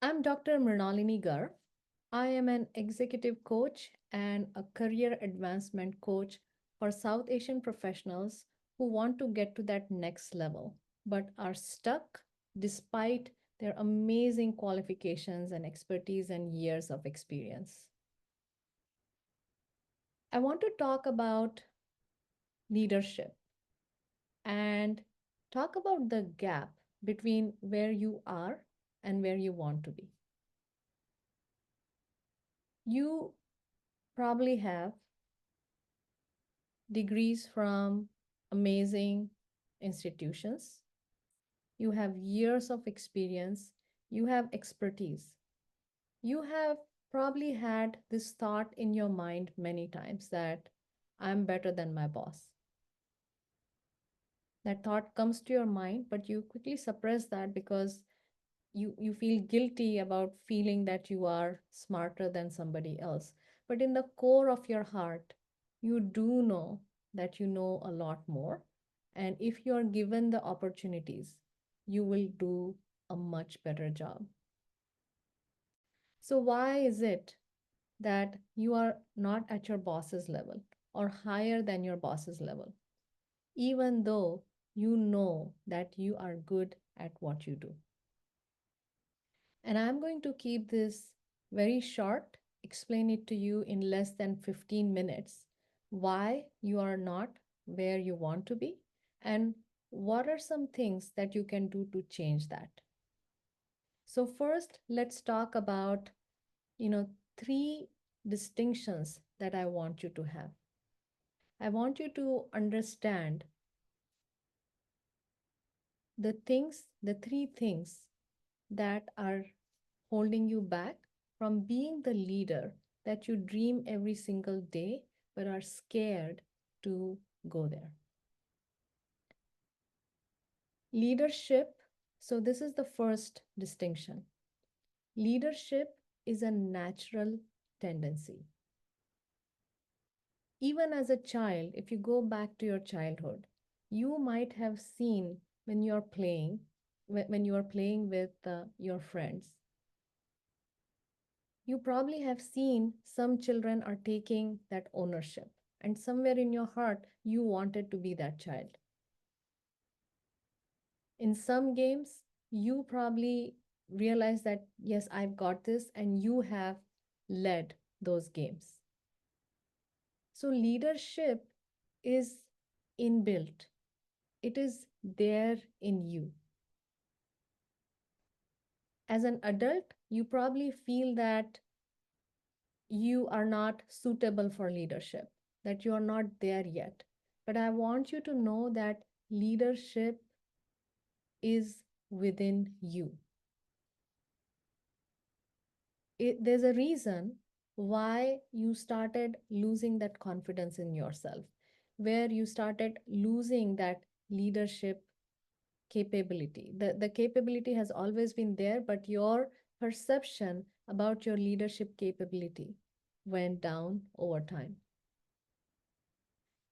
I'm Dr. Mrinalini Garv. I am an executive coach and a career advancement coach for South Asian professionals who want to get to that next level but are stuck despite their amazing qualifications and expertise and years of experience. I want to talk about leadership and talk about the gap between where you are and where you want to be. You probably have degrees from amazing institutions, you have years of experience, you have expertise. You have probably had this thought in your mind many times that I'm better than my boss. That thought comes to your mind, but you quickly suppress that because you feel guilty about feeling that you are smarter than somebody else. But in the core of your heart, you do know that you know a lot more. And if you are given the opportunities, you will do a much better job. So, why is it that you are not at your boss's level or higher than your boss's level, even though you know that you are good at what you do? And I'm going to keep this very short, explain it to you in less than 15 minutes why you are not where you want to be and what are some things that you can do to change that. So first, let's talk about, three distinctions that I want you to have. I want you to understand the three things that are holding you back from being the leader that you dream every single day but are scared to go there. Leadership, so this is the first distinction. Leadership is a natural tendency. Even as a child, if you go back to your childhood, you might have seen when you're playing, when you are playing with your friends, you probably have seen some children are taking that ownership, and somewhere in your heart, you wanted to be that child. In some games, you probably realize that, yes, I've got this, and you have led those games. So, leadership is inbuilt, it is there in you. As an adult, you probably feel that you are not suitable for leadership, that you are not there yet. But I want you to know that leadership is within you. There's a reason why you started losing that confidence in yourself, where you started losing that leadership capability. The capability has always been there, but your perception about your leadership capability went down over time.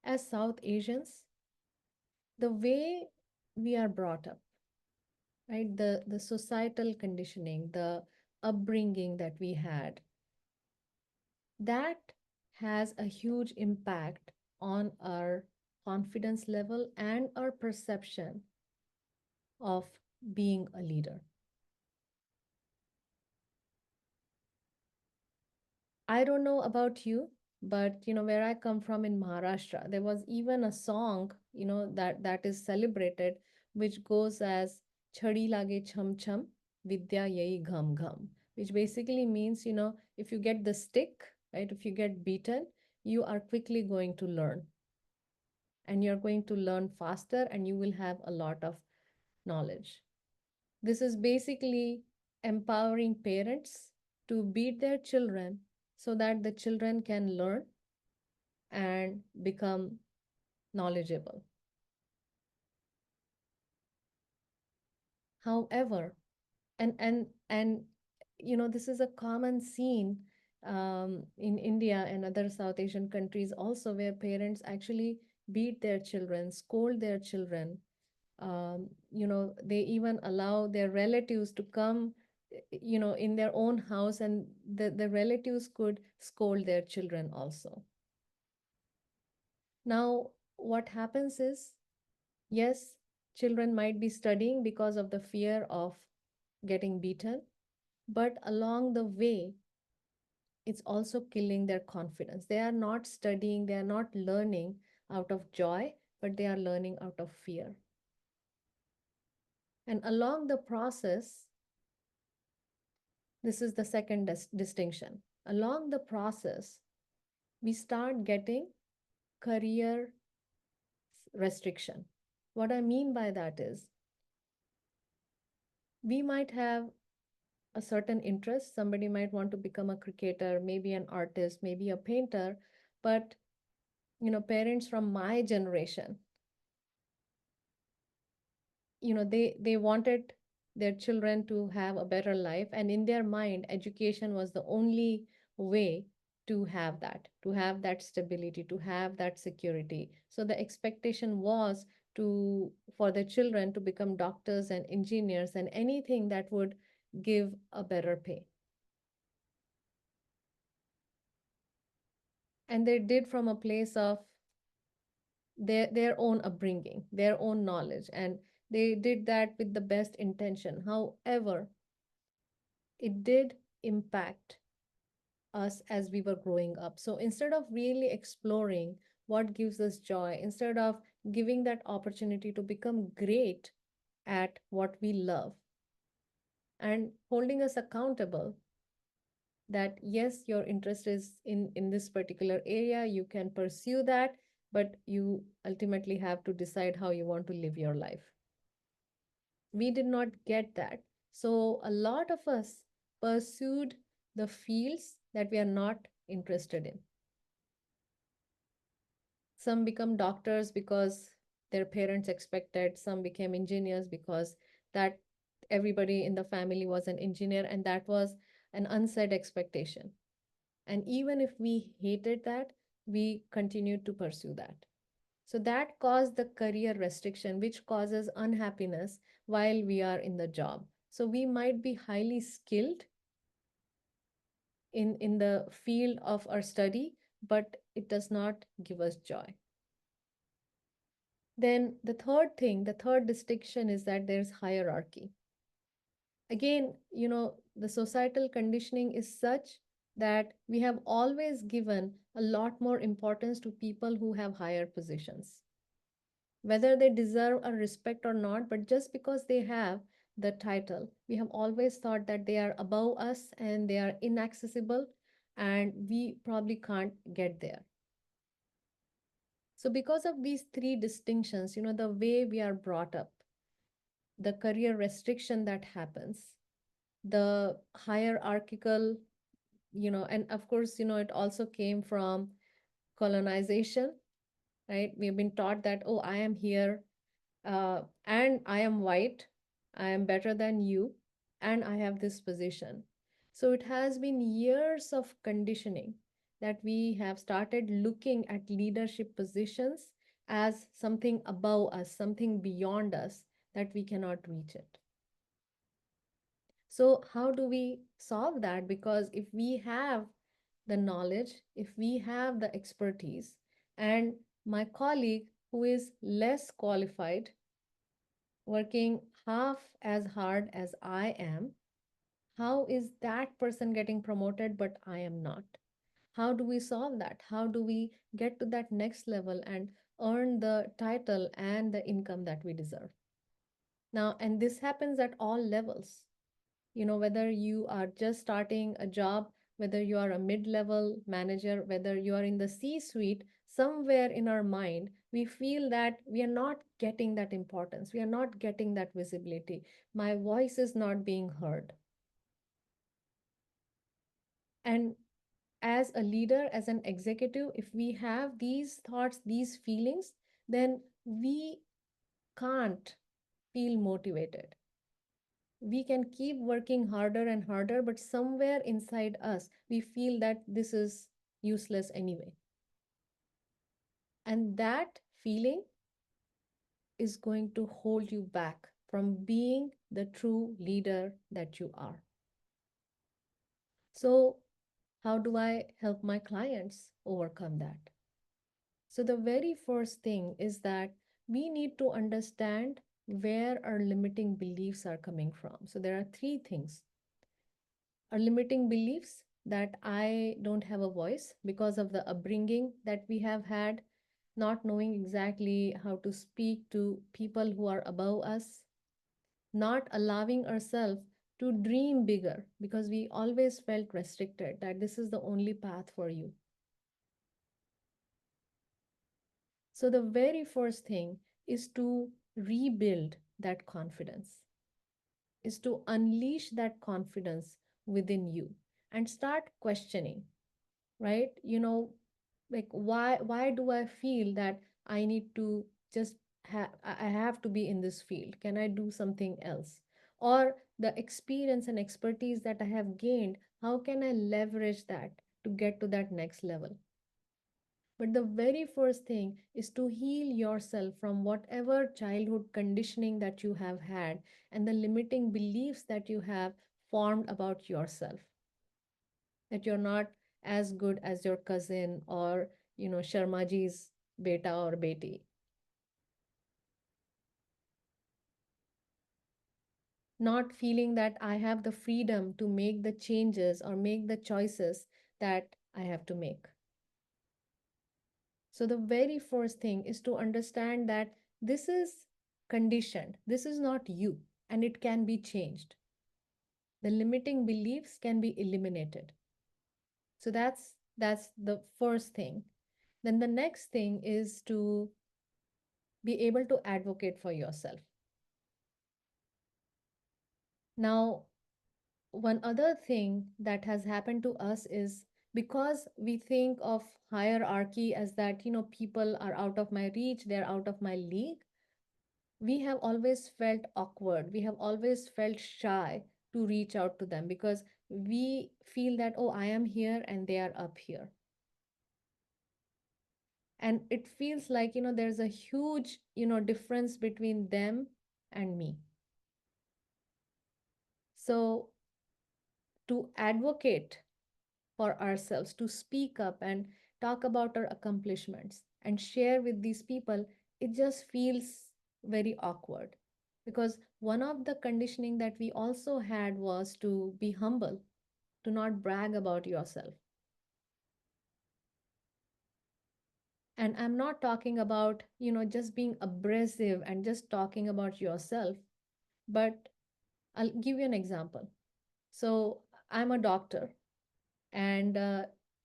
As South Asians, the way we are brought up, right? The societal conditioning, the upbringing that we had, that has a huge impact on our confidence level and our perception of being a leader. I don't know about you, but where I come from in Maharashtra, there was even a song, that is celebrated, which goes as Chhadi lage chham chham, vidya yai gham gham, which basically means, if you get the stick, right, if you get beaten, you are quickly going to learn, and you're going to learn faster, and you will have a lot of knowledge. This is basically empowering parents to beat their children so that the children can learn and become knowledgeable. However, and this is a common scene in India and other South Asian countries also, where parents actually beat their children, scold their children. They even allow their relatives to come in their own house, and the relatives could scold their children also. Now, what happens is, yes, children might be studying because of the fear of getting beaten, but along the way, it's also killing their confidence. They are not studying, they are not learning out of joy, but they are learning out of fear. And along the process, this is the second distinction. Along the process, we start getting career restriction. What I mean by that is, we might have a certain interest. Somebody might want to become a cricketer, maybe an artist, maybe a painter, but parents from my generation, they wanted their children to have a better life, and in their mind education was the only way to have that stability, to have that security. So the expectation was to for the children to become doctors and engineers and anything that would give a better pay. And they did from a place of their own upbringing, their own knowledge, and they did that with the best intention. However, it did impact us as we were growing up. So instead of really exploring what gives us joy, instead of giving that opportunity to become great at what we love and holding us accountable, that yes, your interest is in this particular area, you can pursue that, but you ultimately have to decide how you want to live your life. We did not get that. So a lot of us pursued the fields that we are not interested in. Some become doctors because their parents expected, some became engineers because that everybody in the family was an engineer, and that was an unsaid expectation. And even if we hated that, we continued to pursue that. So that caused the career restriction, which causes unhappiness while we are in the job. So we might be highly skilled in the field of our study, but it does not give us joy. Then the third distinction is that there's hierarchy. Again, the societal conditioning is such that we have always given a lot more importance to people who have higher positions, whether they deserve a respect or not, but just because they have the title, we have always thought that they are above us and they are inaccessible and we probably can't get there. So, because of these three distinctions, the way we are brought up, the career restriction that happens, the hierarchical, and of course, it also came from colonization, right? We've been taught that, oh, I am here and I am white, I am better than you, and I have this position. So it has been years of conditioning that we have started looking at leadership positions as something above us, something beyond us, that we cannot reach it. So, how do we solve that? Because if we have the knowledge, if we have the expertise, and my colleague who is less qualified, working half as hard as I am, how is that person getting promoted but I am not? How do we solve that? How do we get to that next level and earn the title and the income that we deserve? Now, and this happens at all levels. Whether you are just starting a job, whether you are a mid-level manager, whether you are in the C-suite, somewhere in our mind we feel that we are not getting that importance, we are not getting that visibility, my voice is not being heard. And as a leader, as an executive, if we have these thoughts, these feelings, then we can't feel motivated. We can keep working harder and harder, but somewhere inside us, we feel that this is useless anyway. And that feeling is going to hold you back from being the true leader that you are. So, how do I help my clients overcome that? So, the very first thing is that we need to understand where our limiting beliefs are coming from. So, there are three things. Our limiting beliefs that I don't have a voice because of the upbringing that we have had, not knowing exactly how to speak to people who are above us, not allowing ourselves to dream bigger because we always felt restricted that this is the only path for you. So, the very first thing is to rebuild that confidence, is to unleash that confidence within you and start questioning, right? Like why do I feel that I need to just I have to be in this field? Can I do something else? Or the experience and expertise that I have gained, how can I leverage that to get to that next level? But the very first thing is to heal yourself from whatever childhood conditioning that you have had and the limiting beliefs that you have formed about yourself, that you're not as good as your cousin or, Sharmaji's beta or beti. Not feeling that I have the freedom to make the changes or make the choices that I have to make. So, the very first thing is to understand that this is conditioned, this is not you, and it can be changed. The limiting beliefs can be eliminated. So, that's the first thing. Then the next thing is to be able to advocate for yourself. Now, one other thing that has happened to us is because we think of hierarchy as that, people are out of my reach, they're out of my league, we have always felt awkward. We have always felt shy to reach out to them because we feel that, oh, I am here and they are up here. And it feels like, there's a huge, difference between them and me. So, to advocate for ourselves, to speak up and talk about our accomplishments and share with these people, it just feels very awkward. Because one of the conditioning that we also had was to be humble, to not brag about yourself. And I'm not talking about, just being abrasive and just talking about yourself, but I'll give you an example. So I'm a doctor, and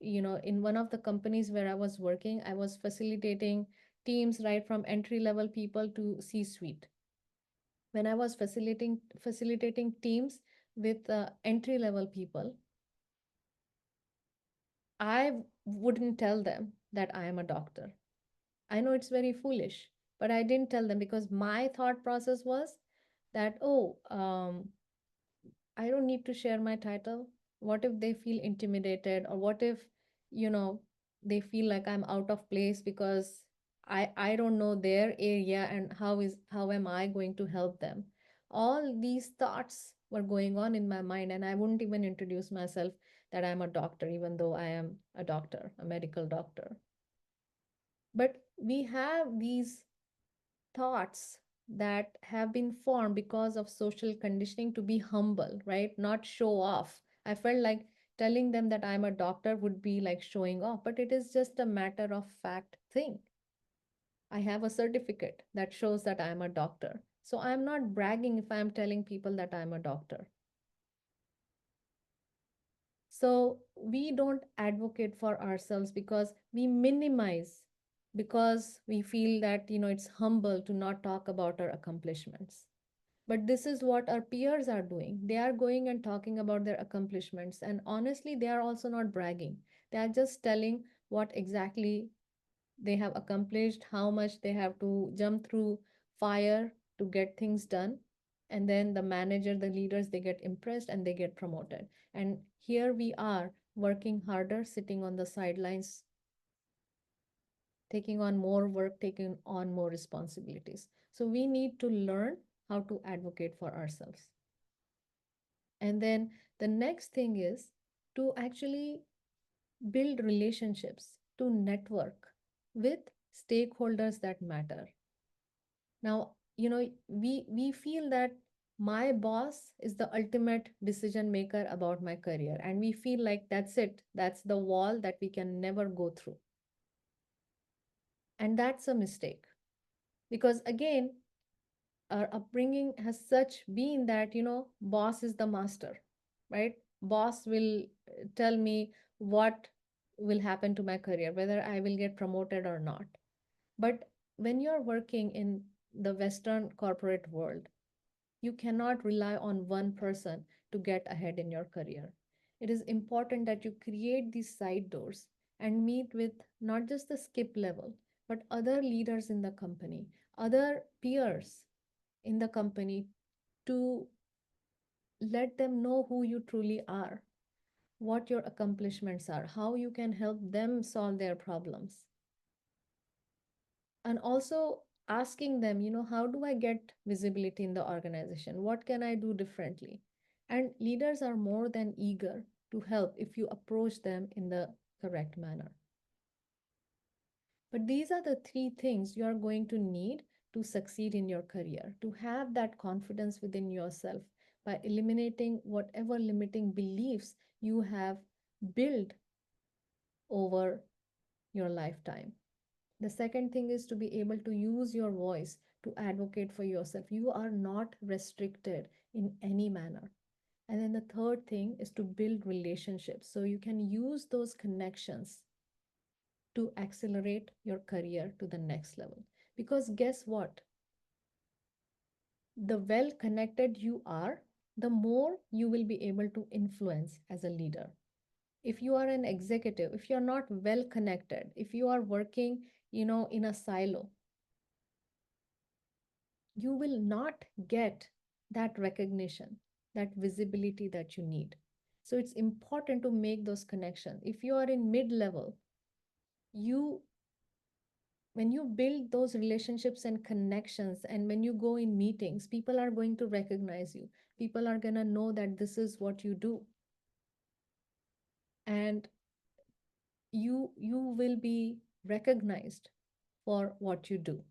in one of the companies where I was working, I was facilitating teams right from entry level people to C suite. When I was facilitating teams with entry level people, I wouldn't tell them that I am a doctor. I know it's very foolish, but I didn't tell them because my thought process was that, oh, I don't need to share my title. What if they feel intimidated, or what if, you know, they feel like I'm out of place because I don't know their area, and how am I going to help them? All these thoughts were going on in my mind, and I wouldn't even introduce myself that I'm a doctor, even though I am a doctor, a medical doctor. But we have these thoughts that have been formed because of social conditioning to be humble, right? Not show off. I felt like telling them that I'm a doctor would be like showing off, but it is just a matter of fact thing. I have a certificate that shows that I'm a doctor. So I'm not bragging if I'm telling people that I'm a doctor. So we don't advocate for ourselves because we minimize, because we feel that, it's humble to not talk about our accomplishments. But this is what our peers are doing. They are going and talking about their accomplishments. And honestly, they are also not bragging. They are just telling what exactly they have accomplished, how much they have to jump through fire to get things done. And then the manager, the leaders, they get impressed and they get promoted. And here we are working harder, sitting on the sidelines, taking on more work, taking on more responsibilities. So we need to learn how to advocate for ourselves. And then the next thing is to actually build relationships, to network with stakeholders that matter. Now, we feel that my boss is the ultimate decision maker about my career, and we feel like that's it, that's the wall that we can never go through. And that's a mistake, because again, our upbringing has such been that, boss is the master, right? Boss will tell me what will happen to my career, whether I will get promoted or not. But when you're working in the Western corporate world, you cannot rely on one person to get ahead in your career. It is important that you create these side doors and meet with not just the skip level, but other leaders in the company, other peers in the company, to let them know who you truly are, what your accomplishments are, how you can help them solve their problems. And also asking them, how do I get visibility in the organization? What can I do differently? And leaders are more than eager to help if you approach them in the correct manner. But these are the three things you are going to need to succeed in your career, to have that confidence within yourself by eliminating whatever limiting beliefs you have built over your lifetime. The second thing is to be able to use your voice to advocate for yourself. You are not restricted in any manner. And then the third thing is to build relationships so you can use those connections to accelerate your career to the next level. Because guess what? The well connected you are, the more you will be able to influence as a leader. If you are an executive, if you're not well connected, if you are working, in a silo, you will not get that recognition, that visibility that you need. So it's important to make those connections. If you are in mid level, you when you build those relationships and connections, and when you go in meetings, people are going to recognize you. People are going to know that this is what you do, and you will be recognized for what you do,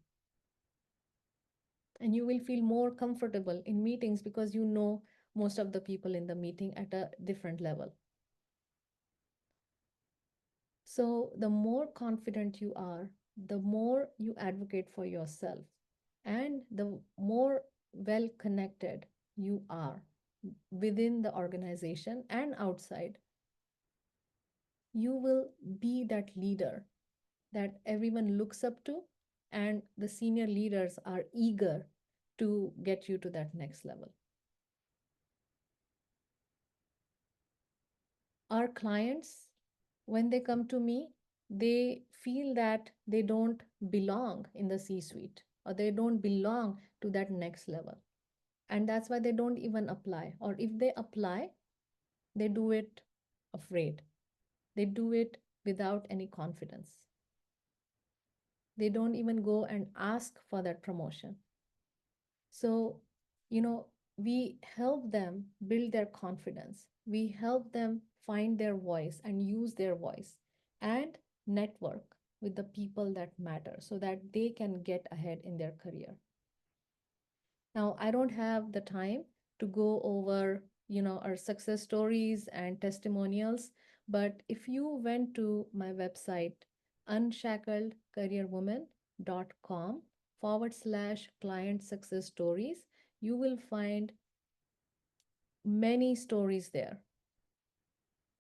and you will feel more comfortable in meetings because you know most of the people in the meeting at a different level. So the more confident you are, the more you advocate for yourself, and the more well connected you are within the organization and outside, you will be that leader that everyone looks up to, and the senior leaders are eager to get you to that next level. Our clients, when they come to me, they feel that they don't belong in the C suite, or they don't belong to that next level. And that's why they don't even apply. Or if they apply, they do it afraid. They do it without any confidence. They don't even go and ask for that promotion. So, you know, we help them build their confidence. We help them find their voice and use their voice, and network with the people that matter so that they can get ahead in their career. Now, I don't have the time to go over, our success stories and testimonials, but if you went to my website, unshackledcareerwoman.com/client success stories, you will find many stories there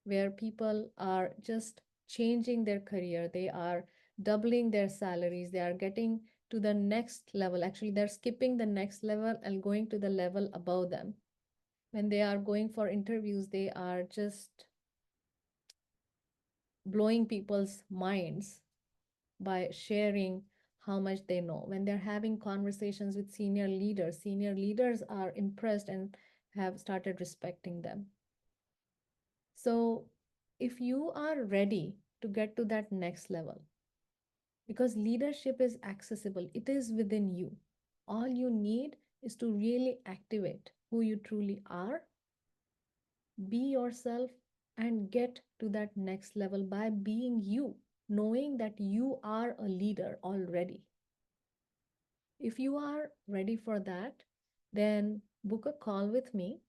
where people are just changing their career. They are doubling their salaries. They are getting to the next level. Actually, they're skipping the next level and going to the level above them. When they are going for interviews, they are just blowing people's minds by sharing how much they know. When they're having conversations with senior leaders are impressed and have started respecting them. So, if you are ready to get to that next level, because leadership is accessible, it is within you. All you need is to really activate who you truly are, be yourself, and get to that next level by being you, knowing that you are a leader already. If you are ready for that, then book a call with me.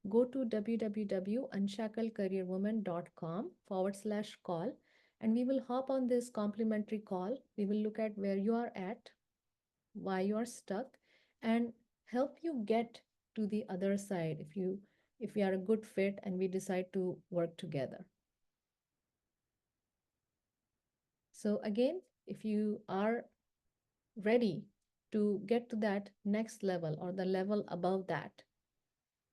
Go to www.unshackledcareerwoman.com/call, and we will hop on this complimentary call. We will look at where you are at, why you are stuck, and help you get to the other side if we are a good fit and we decide to work together. So again, if you are ready to get to that next level or the level above that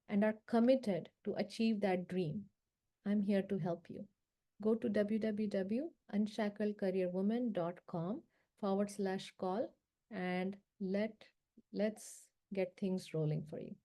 and are committed to achieve that dream, I'm here to help you. Go to www.unshackledcareerwoman.com/call and let's get things rolling for you.